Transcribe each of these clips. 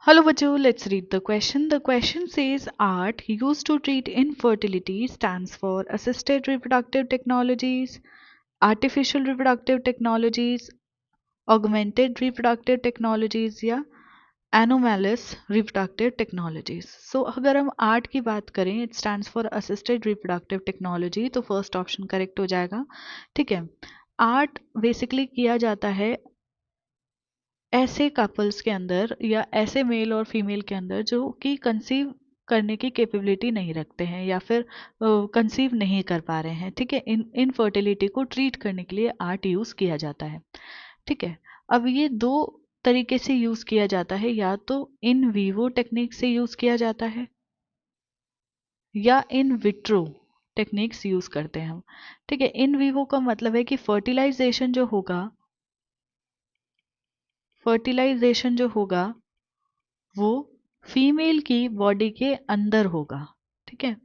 Hello Vaju, let's read the question. The question says art used to treat infertility stands for assisted reproductive technologies, artificial reproductive technologies, augmented reproductive technologies या anomalous reproductive technologies. So अगर हम art की बात करें it stands for assisted reproductive technology तो first option correct हो जाएगा. ठीक है. आर्ट बेसिकली किया जाता है ऐसे कपल्स के अंदर या ऐसे मेल और फीमेल के अंदर जो कि कंसीव करने की कैपेबिलिटी नहीं रखते हैं या फिर कंसीव नहीं कर पा रहे हैं. ठीक है. इनफर्टिलिटी को ट्रीट करने के लिए आर्ट यूज़ किया जाता है. ठीक है. अब ये दो तरीके से यूज़ किया जाता है, या तो इन वीवो टेक्निक से यूज़ किया जाता है या इन विट्रो टेक्निक्स यूज़ करते हैं हम. ठीक है. इन वीवो का मतलब है कि फर्टिलाइजेशन जो होगा वो फीमेल की बॉडी के अंदर होगा. ठीक है.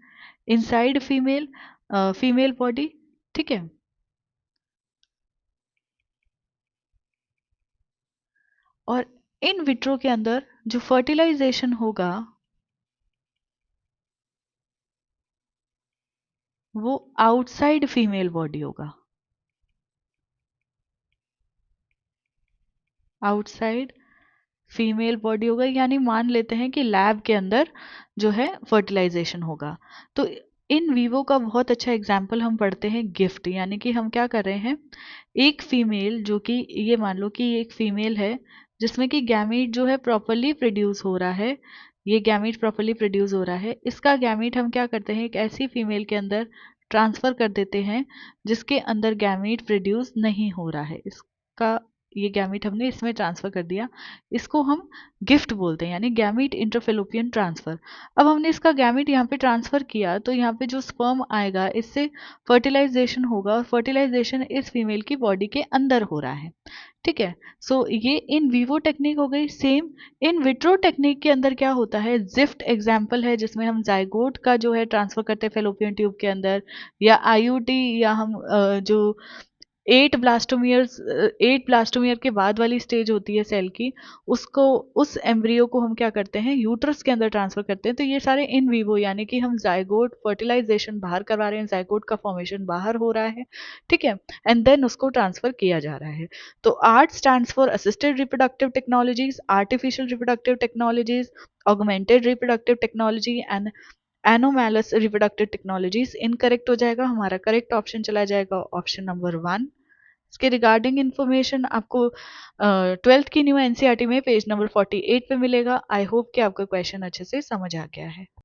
Inside female body. ठीक है. और इन विट्रो के अंदर जो फर्टिलाइजेशन होगा वो आउटसाइड फीमेल बॉडी होगा. आउटसाइड फीमेल बॉडी होगा, यानी मान लेते हैं कि लैब के अंदर जो है फर्टिलाइजेशन होगा. तो इन वीवो का बहुत अच्छा एग्जाम्पल हम पढ़ते हैं गिफ्ट. यानी कि हम क्या कर रहे हैं, एक फीमेल जो कि ये मान लो कि एक फीमेल है जिसमें कि गैमीट जो है प्रॉपरली प्रोड्यूस हो रहा है. ये गैमीट प्रॉपरली प्रोड्यूस हो रहा है. इसका गैमीट हम क्या करते हैं, एक ऐसी फीमेल के अंदर ट्रांसफ़र कर देते हैं जिसके अंदर गैमीट प्रोड्यूस नहीं हो रहा है. इसका ये गैमीट हमने इसमें ट्रांसफ़र कर दिया. इसको हम गिफ्ट बोलते हैं, यानी गैमीट इंटरफेलोपियन ट्रांसफ़र. अब हमने इसका गैमीट यहाँ पे ट्रांसफ़र किया तो यहाँ पे जो स्पर्म आएगा इससे फर्टिलाइजेशन होगा और फर्टिलाइजेशन इस फीमेल की बॉडी के अंदर हो रहा है. ठीक है. सो ये इन वीवो टेक्निक हो गई. सेम इन विट्रो टेक्निक के अंदर क्या होता है, जिफ्ट एग्जाम्पल है जिसमें हम जाइगोट का जो है ट्रांसफ़र करते हैं फेलोपियन ट्यूब के अंदर, या आईयूटी, या हम जो 8 ब्लास्टोमियर के बाद वाली स्टेज होती है सेल की, उसको उस एम्ब्रियो को हम क्या करते हैं यूट्रस के अंदर ट्रांसफर करते हैं. तो ये सारे इन वीवो, यानी कि हम जाइगोट फर्टिलाइजेशन बाहर करवा रहे हैं, जाइगोट का फॉर्मेशन बाहर हो रहा है. ठीक है. एंड देन उसको ट्रांसफर किया जा रहा है. तो art stands for assisted reproductive technologies, artificial reproductive technologies, augmented reproductive technology and anomalous reproductive technologies. Incorrect हो जाएगा. हमारा करेक्ट ऑप्शन चला जाएगा ऑप्शन नंबर 1. इसके रिगार्डिंग इन्फॉर्मेशन आपको 12th की न्यू एनसीईआरटी में पेज नंबर 48 पे मिलेगा. आई होप कि आपका क्वेश्चन अच्छे से समझ आ गया है.